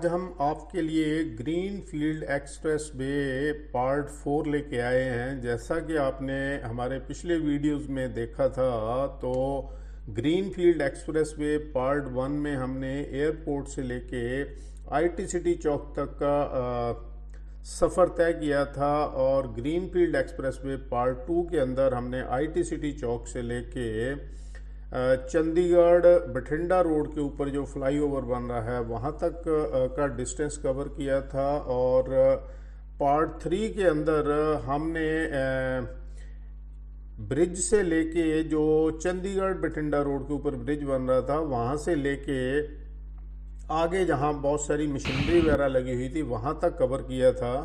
आज हम आपके लिए green field express way part 4 लेके आए हैं। जैसा कि आपने हमारे पिछले वीडियोस में देखा था, तो green field express way part 1 में हमने एयरपोर्ट से लेके आईटी सिटी चौक तक का सफ़र तय किया था, और green field express way part 2 के अंदर हमने आईटी सिटी चौक से लेके चंडीगढ़ बठिंडा रोड के ऊपर जो फ्लाईओवर बन रहा है वहाँ तक का डिस्टेंस कवर किया था। और पार्ट 3 के अंदर हमने ब्रिज से लेके जो चंडीगढ़ बठिंडा रोड के ऊपर ब्रिज बन रहा था वहाँ से लेके आगे जहाँ बहुत सारी मशीनरी वगैरह लगी हुई थी वहाँ तक कवर किया था।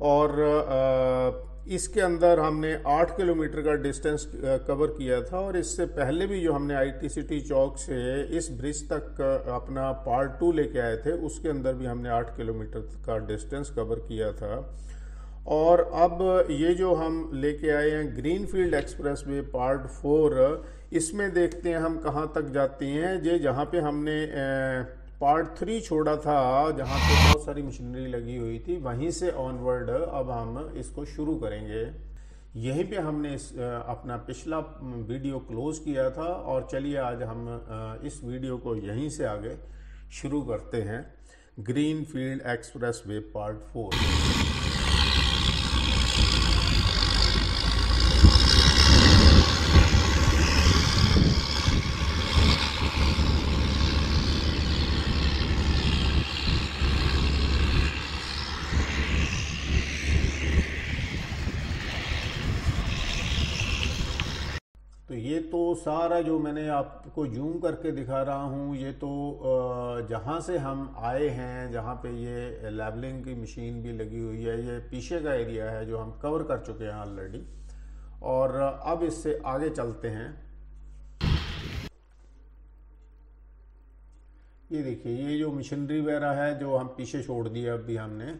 और इसके अंदर हमने 8 किलोमीटर का डिस्टेंस कवर किया था, और इससे पहले भी जो हमने आईटी सिटी चौक से इस ब्रिज तक अपना पार्ट 2 लेके आए थे उसके अंदर भी हमने 8 किलोमीटर का डिस्टेंस कवर किया था। और अब ये जो हम लेके आए हैं green field express way part 4, इसमें देखते हैं हम कहाँ तक जाते हैं। ये जहाँ पे हमने पार्ट 3 छोड़ा था, जहाँ पे बहुत सारी मशीनरी लगी हुई थी, वहीं से ऑनवर्ड अब हम इसको शुरू करेंगे। यहीं पे हमने अपना पिछला वीडियो क्लोज किया था, और चलिए आज हम इस वीडियो को यहीं से आगे शुरू करते हैं। Green field express way part 4। तो ये तो सारा जो मैंने आपको जूम करके दिखा रहा हूँ, ये तो जहाँ से हम आए हैं, जहाँ पे ये लेवलिंग की मशीन भी लगी हुई है, ये पीछे का एरिया है जो हम कवर कर चुके हैं ऑलरेडी। और अब इससे आगे चलते हैं। ये देखिए, ये जो मशीनरी वगैरह है जो हम पीछे छोड़ दिया अभी हमने,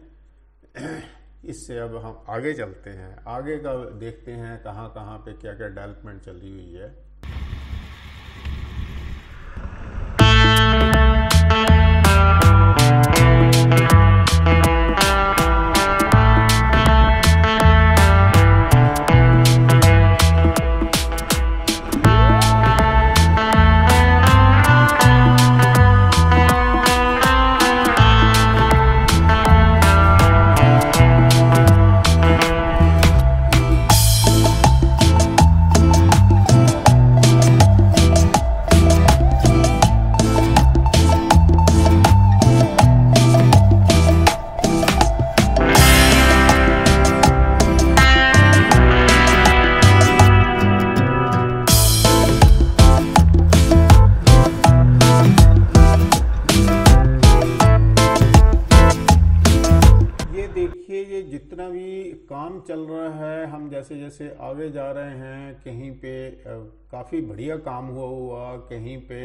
इससे अब हम आगे चलते हैं। आगे का देखते हैं कहाँ कहाँ पे क्या क्या डेवलपमेंट चल रही हुई है। ये जितना भी काम चल रहा है, हम जैसे जैसे आगे जा रहे हैं, कहीं पे काफ़ी बढ़िया काम हुआ, कहीं पे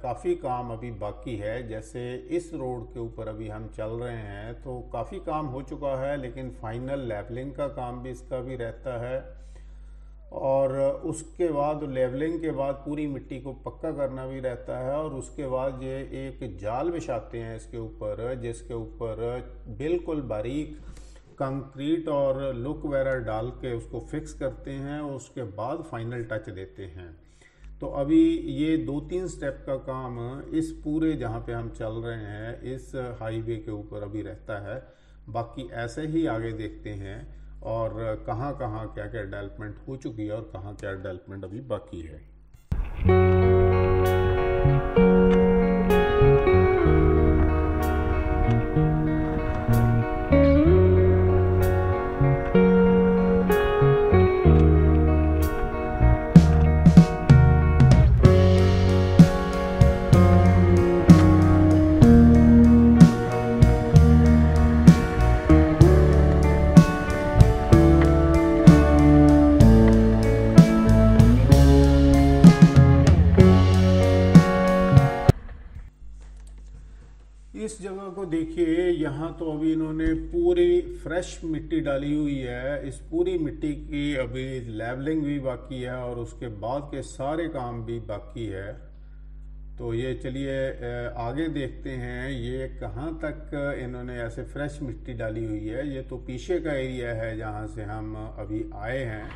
काफ़ी काम अभी बाकी है। जैसे इस रोड के ऊपर अभी हम चल रहे हैं तो काफ़ी काम हो चुका है, लेकिन फाइनल लेवलिंग का काम भी इसका भी रहता है। और उसके बाद लेवलिंग के बाद पूरी मिट्टी को पक्का करना भी रहता है, और उसके बाद ये एक जाल बिछाते हैं इसके ऊपर, जिसके ऊपर बिल्कुल बारीक कंक्रीट और लुक वगैरह डाल के उसको फिक्स करते हैं, और उसके बाद फाइनल टच देते हैं। तो अभी ये 2-3 स्टेप का काम इस पूरे जहाँ पे हम चल रहे हैं इस हाईवे के ऊपर अभी रहता है। बाकी ऐसे ही आगे देखते हैं और कहाँ कहाँ क्या क्या डेवलपमेंट हो चुकी है और कहाँ क्या डेवलपमेंट अभी बाकी है। इस जगह को देखिए, यहाँ तो अभी इन्होंने पूरी फ्रेश मिट्टी डाली हुई है। इस पूरी मिट्टी की अभी लेवलिंग भी बाकी है और उसके बाद के सारे काम भी बाकी है। तो ये चलिए आगे देखते हैं ये कहाँ तक इन्होंने ऐसे फ्रेश मिट्टी डाली हुई है। ये तो पीछे का एरिया है जहाँ से हम अभी आए हैं,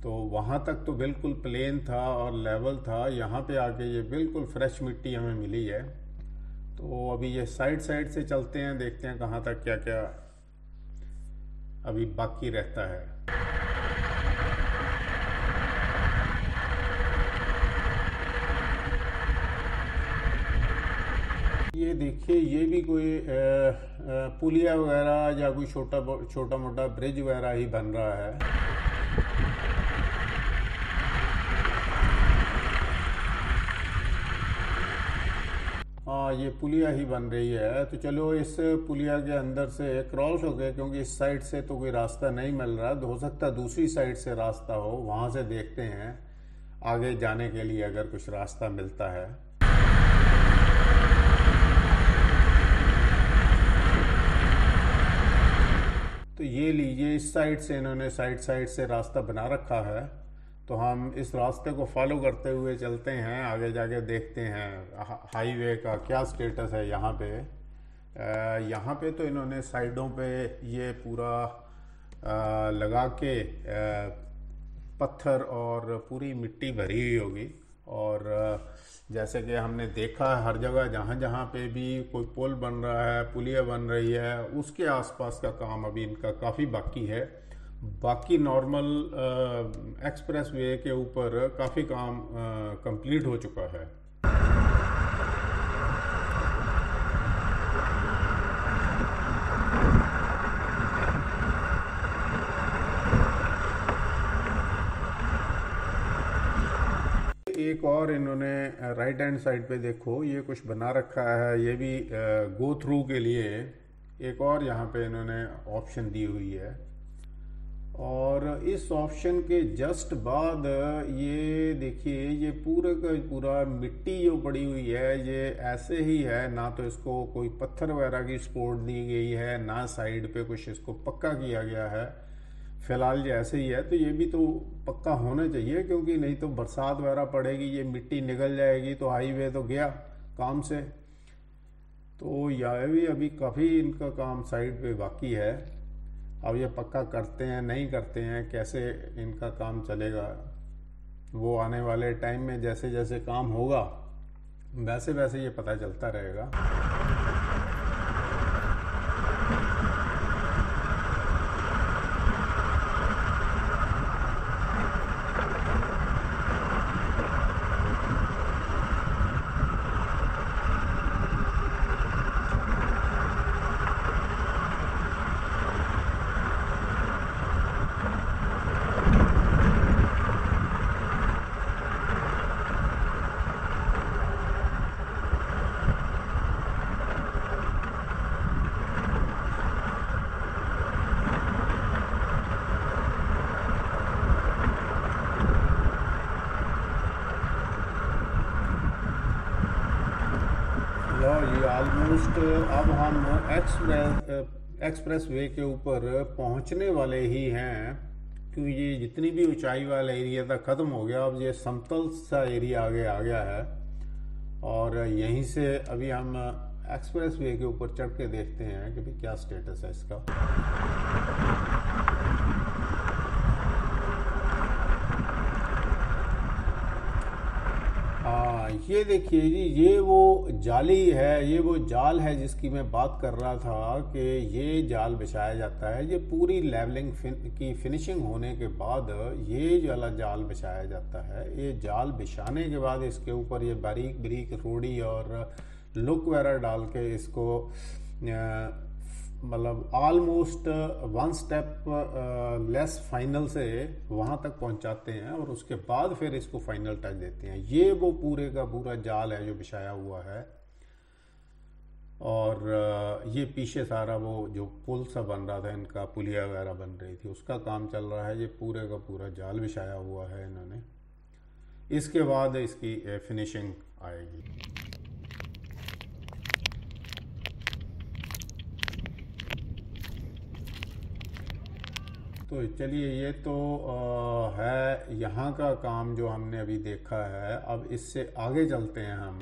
तो वहाँ तक तो बिल्कुल प्लेन था और लेवल था। यहाँ पे आके ये बिल्कुल फ्रेश मिट्टी हमें मिली है। तो अभी ये साइड साइड से चलते हैं, देखते हैं कहाँ तक क्या क्या अभी बाकी रहता है। ये देखिए, ये भी कोई पुलिया वगैरह या कोई छोटा मोटा ब्रिज वगैरह ही बन रहा है। हाँ, ये पुलिया ही बन रही है। तो चलो इस पुलिया के अंदर से क्रॉस हो गए, क्योंकि इस साइड से तो कोई रास्ता नहीं मिल रहा। हो सकता है दूसरी साइड से रास्ता हो, वहां से देखते हैं आगे जाने के लिए अगर कुछ रास्ता मिलता है। तो ये लीजिए, इस साइड से इन्होंने साइड से रास्ता बना रखा है। तो हम इस रास्ते को फॉलो करते हुए चलते हैं, आगे जाके देखते हैं हाईवे का क्या स्टेटस है यहाँ पे। यहाँ पे तो इन्होंने साइडों पे ये पूरा लगा के पत्थर और पूरी मिट्टी भरी हुई होगी। और जैसे कि हमने देखा है हर जगह जहाँ जहाँ पे भी कोई पुल बन रहा है, पुलिया बन रही है, उसके आसपास का काम अभी इनका काफ़ी बाकी है। बाकी नॉर्मल एक्सप्रेस वे के ऊपर काफ़ी काम कंप्लीट हो चुका है। एक और इन्होंने राइट हैंड साइड पे देखो, ये कुछ बना रखा है। ये भी गो थ्रू के लिए एक और यहाँ पे इन्होंने ऑप्शन दी हुई है। और इस ऑप्शन के जस्ट बाद ये देखिए, ये पूरे का पूरा मिट्टी जो पड़ी हुई है ये ऐसे ही है। ना तो इसको कोई पत्थर वगैरह की सपोर्ट दी गई है, ना साइड पे कुछ इसको पक्का किया गया है। फिलहाल ये ऐसे ही है। तो ये भी तो पक्का होना चाहिए, क्योंकि नहीं तो बरसात वगैरह पड़ेगी, ये मिट्टी निकल जाएगी तो हाईवे तो गया काम से। तो यह भी अभी काफ़ी इनका काम साइड पे बाकी है। अब ये पक्का करते हैं नहीं करते हैं, कैसे इनका काम चलेगा, वो आने वाले टाइम में जैसे जैसे काम होगा वैसे वैसे ये पता चलता रहेगा। ये ऑलमोस्ट अब हम एक्सप्रेस वे के ऊपर पहुंचने वाले ही हैं, क्योंकि ये जितनी भी ऊंचाई वाला एरिया था ख़त्म हो गया। अब ये समतल सा एरिया आगे आ गया है। और यहीं से अभी हम एक्सप्रेस वे के ऊपर चढ़ के देखते हैं कि भाई क्या स्टेटस है इसका। ये देखिए जी, ये वो जाली है, ये वो जाल है जिसकी मैं बात कर रहा था कि ये जाल बिछाया जाता है। ये पूरी लेवलिंग की फिनिशिंग होने के बाद ये वाला जाल बिछाया जाता है। ये जाल बिछाने के बाद इसके ऊपर ये बारीक बारीक रोड़ी और लुक वगैरह डाल के इसको मतलब almost one step less final से वहाँ तक पहुँचाते हैं और उसके बाद फिर इसको फाइनल टच देते हैं। ये वो पूरे का पूरा जाल है जो बिछाया हुआ है। और ये पीछे सारा वो जो पुल सा बन रहा था, इनका पुलिया वगैरह बन रही थी, उसका काम चल रहा है। ये पूरे का पूरा जाल बिछाया हुआ है इन्होंने। इसके बाद इसकी फिनिशिंग आएगी। तो चलिए, ये तो है यहाँ का काम जो हमने अभी देखा है। अब इससे आगे चलते हैं हम।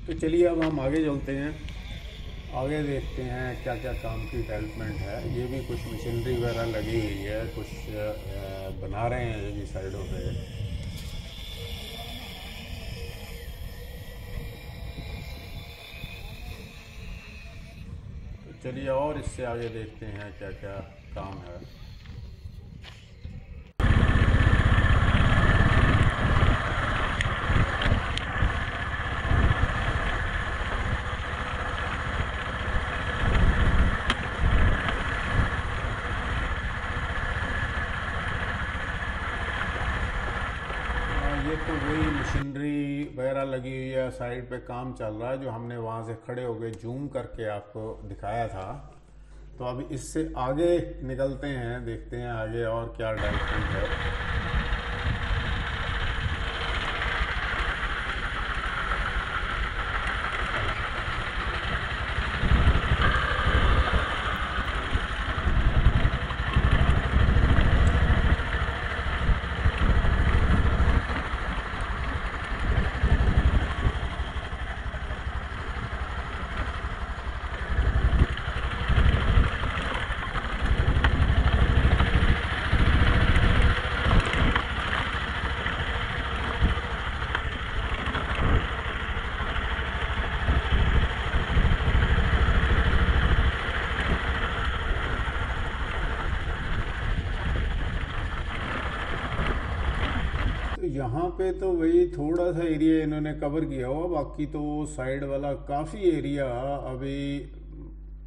तो चलिए, अब हम आगे चलते हैं। आगे देखते हैं क्या क्या काम की डेवलपमेंट है। ये भी कुछ मशीनरी वगैरह लगी हुई है, कुछ बना रहे हैं ये भी साइडों पे। तो चलिए, और इससे आगे देखते हैं क्या क्या काम है। ये तो वही मशीनरी वगैरह लगी हुई है, साइड पे काम चल रहा है, जो हमने वहाँ से खड़े होकर जूम करके आपको दिखाया था। तो अब इससे आगे निकलते हैं, देखते हैं आगे और क्या डेवलपमेंट है। यहाँ पे तो वही थोड़ा सा एरिया इन्होंने कवर किया हुआ, बाकी तो साइड वाला काफ़ी एरिया अभी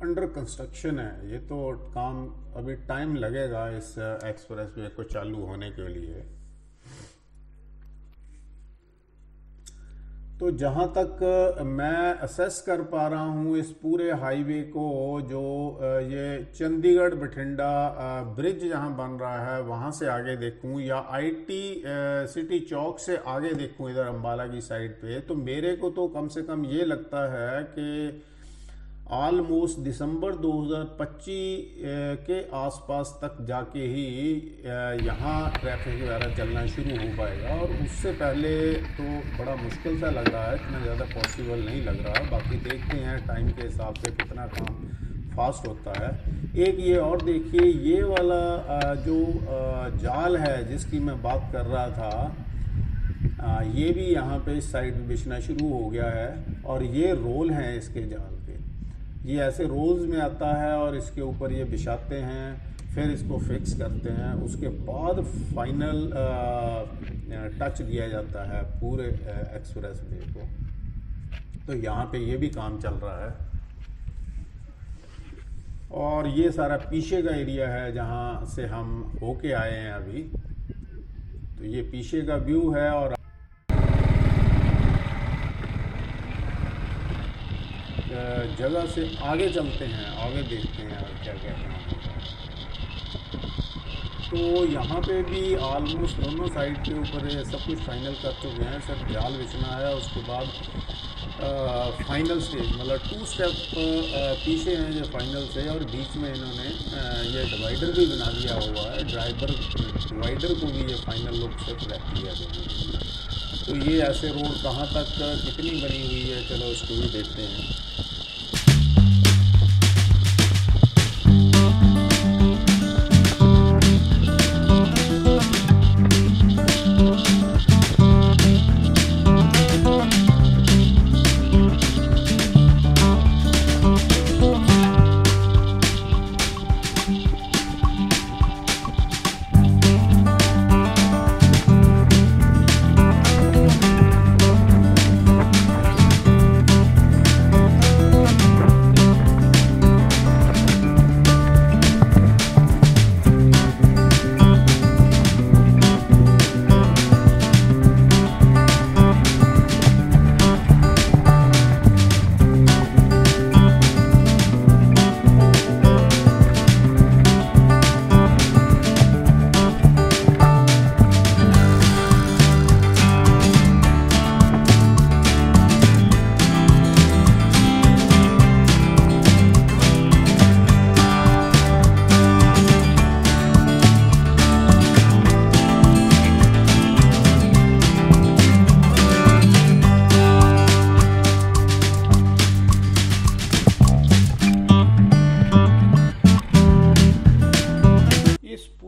अंडर कंस्ट्रक्शन है। ये तो काम अभी टाइम लगेगा इस एक्सप्रेस वे को चालू होने के लिए। तो जहाँ तक मैं असेस कर पा रहा हूँ इस पूरे हाईवे को, जो ये चंडीगढ़ बठिंडा ब्रिज जहाँ बन रहा है वहाँ से आगे देखूँ, या आईटी सिटी चौक से आगे देखूँ इधर अम्बाला की साइड पे, तो मेरे को तो कम से कम ये लगता है कि ऑलमोस्ट दिसंबर 2025 के आसपास तक जाके ही यहाँ ट्रैफिक वगैरह चलना शुरू हो पाएगा। और उससे पहले तो बड़ा मुश्किल सा लग रहा है, इतना ज़्यादा पॉसिबल नहीं लग रहा। बाकी देखते हैं टाइम के हिसाब से कितना काम फास्ट होता है। एक ये और देखिए, ये वाला जो जाल है जिसकी मैं बात कर रहा था, ये भी यहाँ पे इस साइड में बिछना शुरू हो गया है। और ये रोल हैं इसके जाल के, ये ऐसे रोल्स में आता है और इसके ऊपर ये बिछाते हैं, फिर इसको फिक्स करते हैं, उसके बाद फाइनल टच दिया जाता है पूरे एक्सप्रेस वे को। तो यहाँ पे ये भी काम चल रहा है। और ये सारा पीछे का एरिया है जहाँ से हम होके आए हैं अभी। तो ये पीछे का व्यू है। और जगह से आगे चलते हैं, आगे देखते हैं और क्या क्या काम होता है। तो यहाँ पे भी ऑलमोस्ट दोनों साइड के ऊपर सब कुछ फाइनल कर चुके हैं, सिर्फ जाल बिछना है। उसके बाद फाइनल स्टेज मतलब 2 स्टेप पीछे हैं जो फाइनल से, और बीच में इन्होंने ये डिवाइडर भी बना दिया हुआ है। डिवाइडर को भी ये फाइनल लुक से सेलेक्ट किया गया। तो ये ऐसे रोड कहाँ तक कितनी बनी हुई है, चलो इसको भी देखते हैं।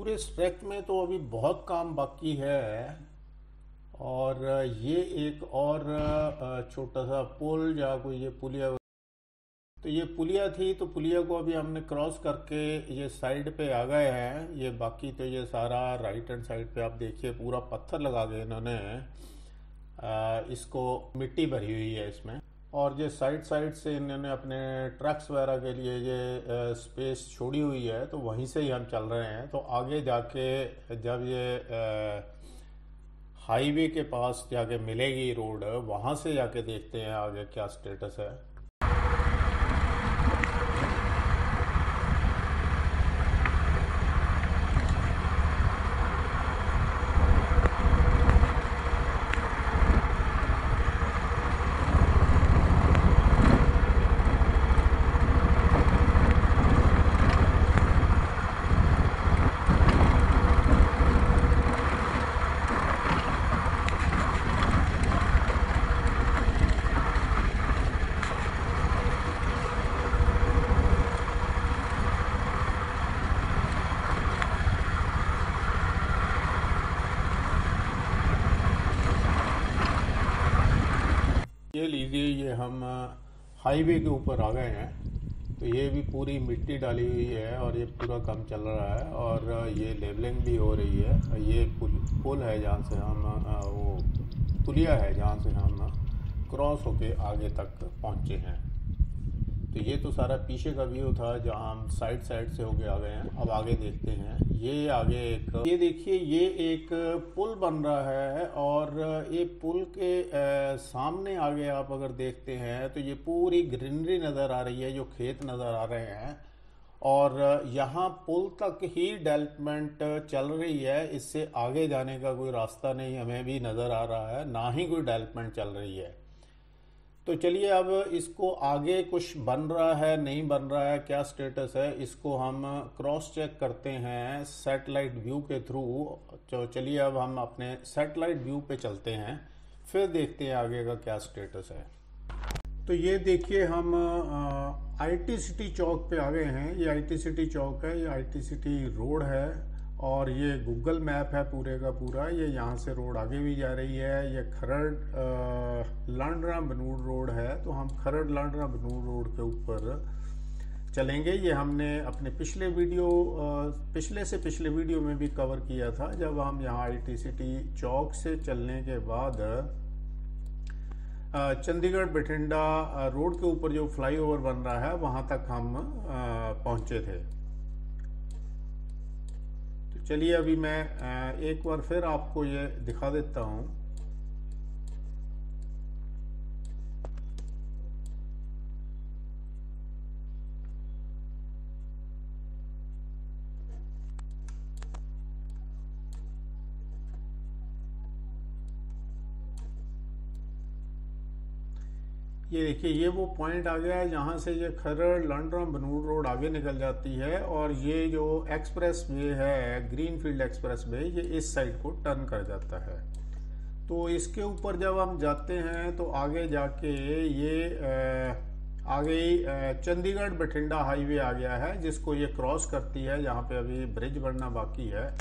पूरे स्ट्रेच में तो अभी बहुत काम बाकी है। और ये एक और छोटा सा पुल या कोई ये पुलिया, तो ये पुलिया थी, तो पुलिया को अभी हमने क्रॉस करके ये साइड पे आ गए हैं। ये बाकी तो ये सारा राइट हैंड साइड पे आप देखिए पूरा पत्थर लगा के इन्होंने इसको मिट्टी भरी हुई है इसमें। और ये साइड साइड से इन्होंने अपने ट्रक्स वगैरह के लिए ये स्पेस छोड़ी हुई है, तो वहीं से ही हम चल रहे हैं। तो आगे जाके जब ये हाईवे के पास जाके मिलेगी रोड, वहां से जाके देखते हैं आगे क्या स्टेटस है। ये लीजिए, ये हम हाईवे के ऊपर आ गए हैं। तो ये भी पूरी मिट्टी डाली हुई है और ये पूरा काम चल रहा है और ये लेवलिंग भी हो रही है। ये पुल है जहाँ से हम वो पुलिया है जहाँ से हम क्रॉस होके आगे तक पहुँचे हैं। तो ये तो सारा पीछे का व्यू था जहाँ हम साइड से होके आ गए हैं। अब आगे देखते हैं। ये आगे ये देखिए, ये एक पुल बन रहा है और ये पुल के सामने आगे आप अगर देखते हैं तो ये पूरी ग्रीनरी नज़र आ रही है, जो खेत नज़र आ रहे हैं। और यहाँ पुल तक ही डेवलपमेंट चल रही है, इससे आगे जाने का कोई रास्ता नहीं हमें भी नज़र आ रहा है, ना ही कोई डेवलपमेंट चल रही है। तो चलिए अब इसको आगे कुछ बन रहा है नहीं बन रहा है, क्या स्टेटस है, इसको हम क्रॉस चेक करते हैं सैटेलाइट व्यू के थ्रू। तो चलिए अब हम अपने सैटेलाइट व्यू पे चलते हैं, फिर देखते हैं आगे का क्या स्टेटस है। तो ये देखिए, हम IT सिटी चौक पे आ गए हैं। ये IT सिटी चौक है, ये IT सिटी रोड है और ये गूगल मैप है पूरे का पूरा। ये यहाँ से रोड आगे भी जा रही है। ये खरड़ लांडरा बनूड़ रोड है, तो हम खरड़ लांडरा बनूड़ रोड के ऊपर चलेंगे। ये हमने अपने पिछले वीडियो में भी कवर किया था, जब हम यहाँ IT सिटी चौक से चलने के बाद चंडीगढ़ बठिंडा रोड के ऊपर जो फ्लाईओवर बन रहा है वहाँ तक हम पहुँचे थे। चलिए अभी मैं एक बार फिर आपको ये दिखा देता हूँ। ये देखिए, ये वो पॉइंट आ गया है जहाँ से ये खरड़ लांडरा बनूड़ रोड आगे निकल जाती है और ये जो एक्सप्रेस वे है, ग्रीनफील्ड एक्सप्रेस वे, ये इस साइड को टर्न कर जाता है। तो इसके ऊपर जब हम जाते हैं तो आगे जाके ये आगे चंडीगढ़ बठिंडा हाईवे आ गया है, जिसको ये क्रॉस करती है, जहाँ पे अभी ब्रिज बनना बाकी है।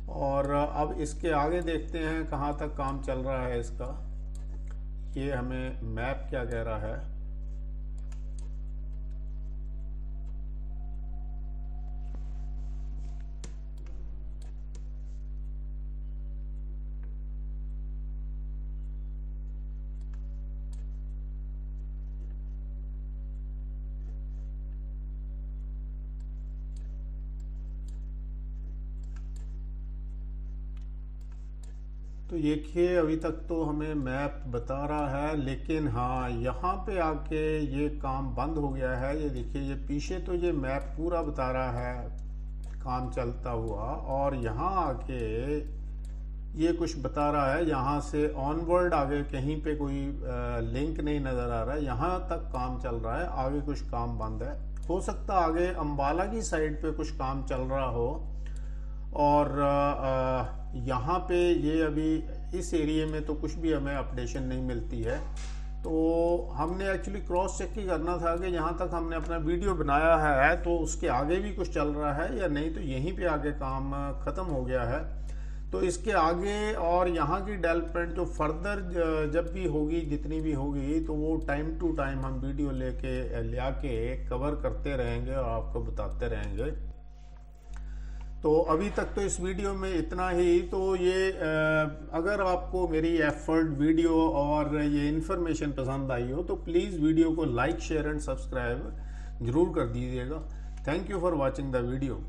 और अब इसके आगे देखते हैं कहाँ तक काम चल रहा है इसका। ये हमें मैप क्या कह रहा है। तो देखिए, अभी तक तो हमें मैप बता रहा है, लेकिन हाँ यहाँ पे आके ये काम बंद हो गया है। ये देखिए, ये पीछे तो ये मैप पूरा बता रहा है काम चलता हुआ, और यहाँ आके ये कुछ बता रहा है। यहाँ से ऑनवर्ड आगे कहीं पे कोई लिंक नहीं नज़र आ रहा है। यहाँ तक काम चल रहा है, आगे कुछ काम बंद है। हो सकता आगे अंबाला की साइड पे कुछ काम चल रहा हो। और यहाँ पे ये अभी इस एरिया में तो कुछ भी हमें अपडेशन नहीं मिलती है। तो हमने एक्चुअली क्रॉस चेक ही करना था कि जहाँ तक हमने अपना वीडियो बनाया है तो उसके आगे भी कुछ चल रहा है या नहीं, तो यहीं पे आगे काम ख़त्म हो गया है। तो इसके आगे और यहाँ की डेवलपमेंट जो फर्दर जब भी होगी, जितनी भी होगी, तो वो टाइम टू टाइम हम वीडियो ले आके कवर करते रहेंगे और आपको बताते रहेंगे। तो अभी तक तो इस वीडियो में इतना ही। तो ये अगर आपको मेरी एफर्ट वीडियो और ये इन्फॉर्मेशन पसंद आई हो तो प्लीज़ वीडियो को लाइक, शेयर एंड सब्सक्राइब जरूर कर दीजिएगा। Thank you for watching the video.